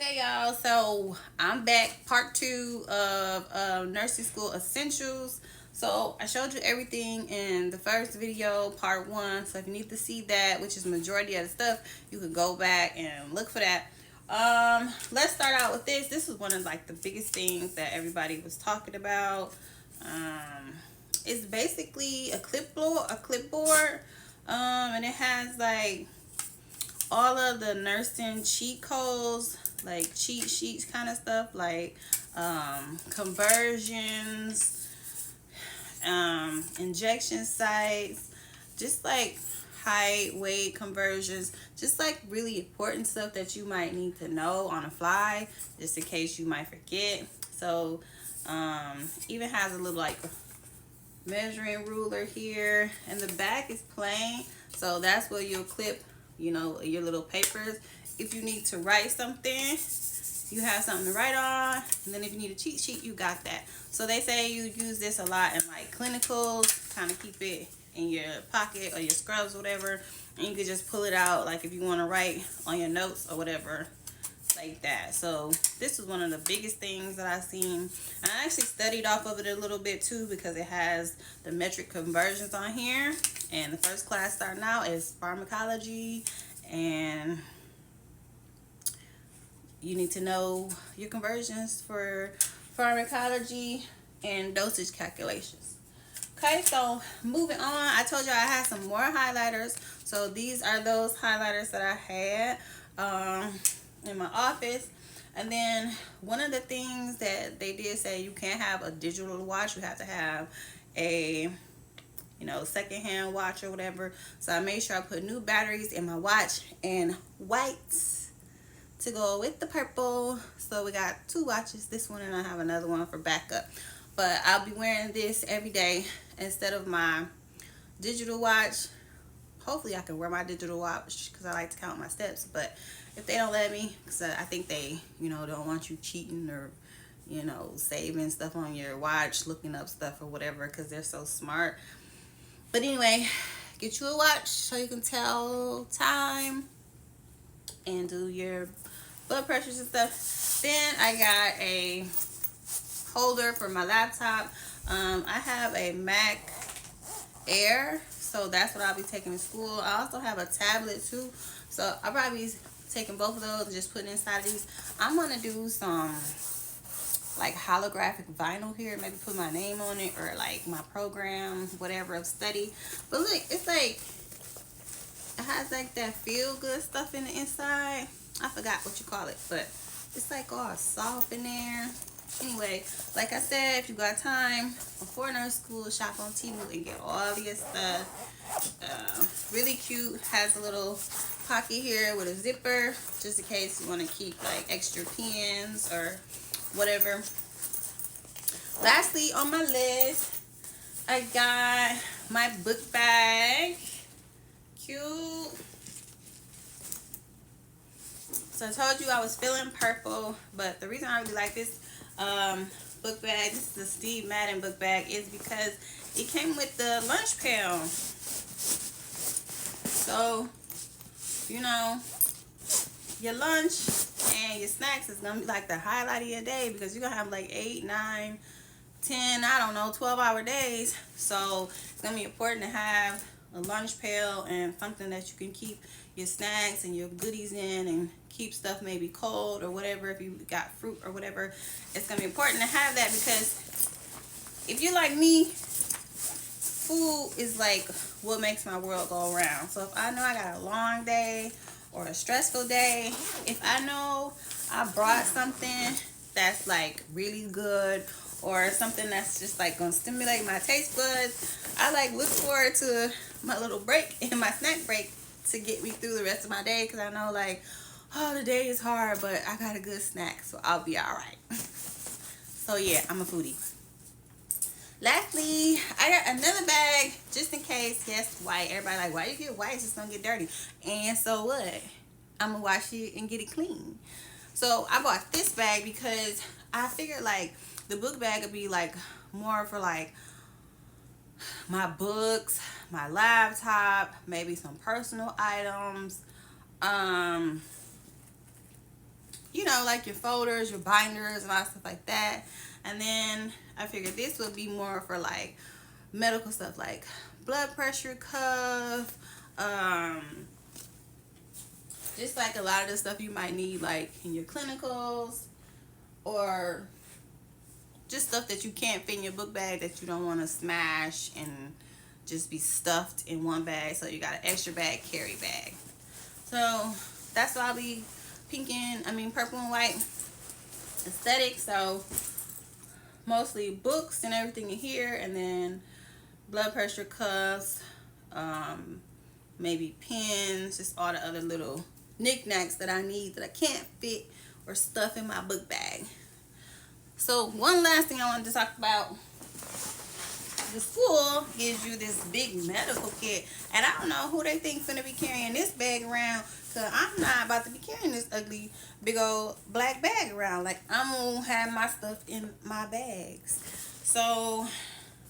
Okay, y'all. So I'm back, part two of nursing school essentials. So I showed you everything in the first video, part one. So if you need to see that, which is majority of the stuff, you can go back and look for that. Let's start out with this. This is one of like the biggest things that everybody was talking about. Um, it's basically a clipboard, and it has like all of the nursing cheat codes, like cheat sheets kind of stuff, like conversions, injection sites, just like height, weight conversions, just like really important stuff that you might need to know on the fly, just in case you might forget. So even has a little like measuring ruler here, and the back is plain, so that's where you'll clip, your little papers. If you need to write something, you have something to write on, and then if you need a cheat sheet, you got that. So they say you use this a lot in like clinicals, kind of keep it in your pocket or your scrubs, whatever, and you can just pull it out like if you want to write on your notes or whatever, like that. So this is one of the biggest things that I've seen. And I actually studied off of it a little bit too, because it has the metric conversions on here, and the first class starting out is pharmacology, and you need to know your conversions for pharmacology and dosage calculations. Okay, so moving on, I told you I had some more highlighters. So these are those highlighters that I had in my office. And then one of the things that they did say, you can't have a digital watch. You have to have a secondhand watch or whatever. So I made sure I put new batteries in my watch and whites to go with the purple. So we got two watches, this one, and I have another one for backup. But I'll be wearing this every day instead of my digital watch. Hopefully I can wear my digital watch because I like to count my steps. But if they don't let me, because I think they, don't want you cheating or, saving stuff on your watch, looking up stuff or whatever, because they're so smart. But anyway, get you a watch so you can tell time and do your blood pressures and stuff. Then I got a holder for my laptop. I have a Mac Air, so that's what I'll be taking to school. I also have a tablet too, so I'll probably be taking both of those and just putting inside of these. I'm gonna do some like holographic vinyl here, maybe put my name on it, or like my program, whatever, of study. But look, it's like it has like that feel good stuff in the inside. I forgot what you call it, but it's like all soft in there. Anyway, like I said, if you got time before nurse school, shop on Temu and get all your stuff. Really cute. Has a little pocket here with a zipper, just in case you want to keep like extra pens or whatever. Lastly on my list, I got my book bag. Cute. So I told you I was feeling purple, but the reason I really like this book bag, this is the Steve Madden book bag, is because it came with the lunch pail. So, your lunch and your snacks is gonna be like the highlight of your day, because you're gonna have like 8, 9, 10, I don't know, 12-hour days. So it's gonna be important to have a lunch pail and something that you can keep your snacks and your goodies in, and keep stuff maybe cold or whatever. If you got fruit or whatever, it's gonna be important to have that, because if you're like me, food is like what makes my world go around. So if I know I got a long day or a stressful day, if I know I brought something that's like really good, or something that's just like gonna stimulate my taste buds, I like look forward to my little break and my snack break to get me through the rest of my day, because I know like, oh, the day is hard, but I got a good snack, so I'll be all right. So yeah, I'm a foodie. Lastly, I got another bag just in case. Yes, white. Everybody like, why you get white? It's just gonna get dirty. And so what? I'm gonna wash it and get it clean. So I bought this bag because I figured like the book bag would be like more for like my books, my laptop, maybe some personal items, you know, like your folders, your binders, and all stuff like that. And then I figured this would be more for like medical stuff, like blood pressure cuff, just like a lot of the stuff you might need like in your clinicals, or just stuff that you can't fit in your book bag that you don't want to smash and just be stuffed in one bag. So you got an extra bag carry bag. So that's why I'll be purple and white aesthetic. So mostly books and everything in here, and then blood pressure cuffs, maybe pens, just all the other little knickknacks that I need that I can't fit or stuff in my book bag. So one last thing I wanted to talk about. The school gives you this big medical kit, and I don't know who they think finna be carrying this bag around, cause I'm not about to be carrying this ugly big old black bag around. Like, I'm gonna have my stuff in my bags. So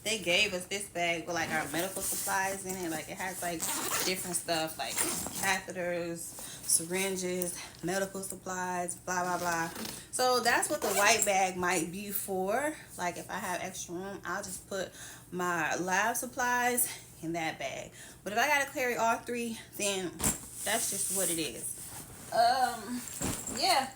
they gave us this bag with like our medical supplies in it. Like, it has like different stuff like catheters, syringes, medical supplies, blah blah blah. So that's what the white bag might be for. Like, if I have extra room, I'll just put my lab supplies in that bag. But if I gotta carry all three, then that's just what it is. Yeah,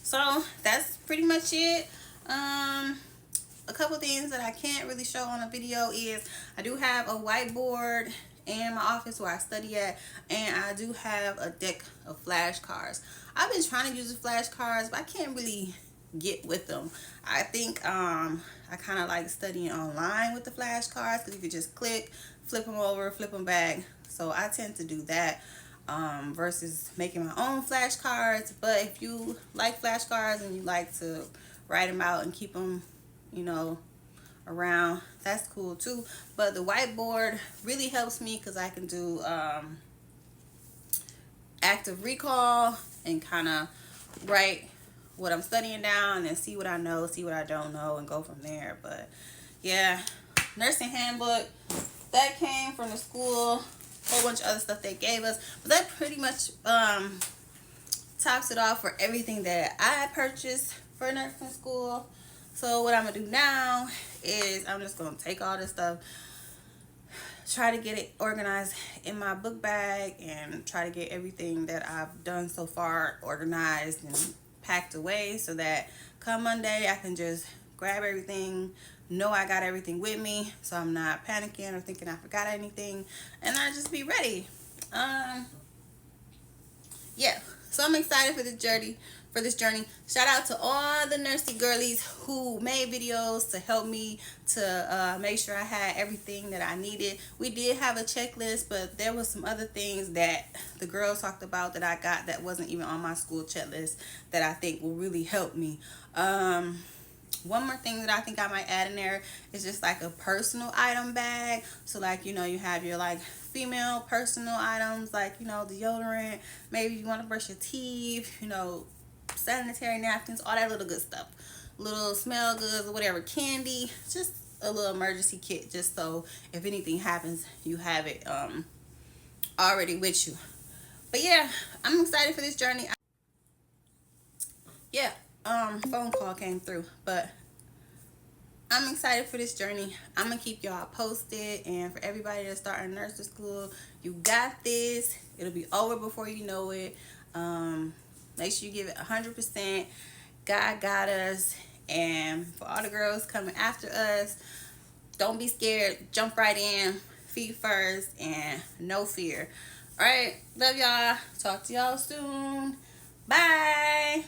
so that's pretty much it. A couple things that I can't really show on a video is I do have a whiteboard in my office where I study at, and I do have a deck of flashcards. I've been trying to use the flashcards, but I can't really get with them. I think I kind of like studying online with the flashcards, because you could just click, flip them over, flip them back. So I tend to do that versus making my own flashcards. But if you like flashcards and you like to write them out and keep them, you know, around, that's cool too. But the whiteboard really helps me because I can do active recall and kind of write what I'm studying down and then see what I know, see what I don't know, and go from there. But yeah, nursing handbook, that came from the school, a whole bunch of other stuff they gave us, but that pretty much tops it off for everything that I purchased for nursing school. So what I'm gonna do now is I'm just gonna take all this stuff, try to get it organized in my book bag, and try to get everything that I've done so far organized and packed away, so that come Monday I can just grab everything, know I got everything with me, so I'm not panicking or thinking I forgot anything, and I just be ready. Yeah, so I'm excited for this journey. Shout out to all the nursey girlies who made videos to help me to make sure I had everything that I needed. We did have a checklist, but there was some other things that the girls talked about that I got that wasn't even on my school checklist that I think will really help me. One more thing that I think I might add in there is just like a personal item bag. So like, you know, you have your like female personal items, like, you know, deodorant, maybe you want to brush your teeth, you know, sanitary napkins, all that little good stuff, little smell goods or whatever, candy, just a little emergency kit, just so if anything happens you have it already with you. But yeah, I'm excited for this journey. Yeah, phone call came through, but I'm excited for this journey. I'm gonna keep y'all posted, and for everybody that's starting nursing school, you got this. It'll be over before you know it. Make sure you give it 100%. God got us. And for all the girls coming after us, don't be scared. Jump right in. Feet first and no fear. All right. Love y'all. Talk to y'all soon. Bye.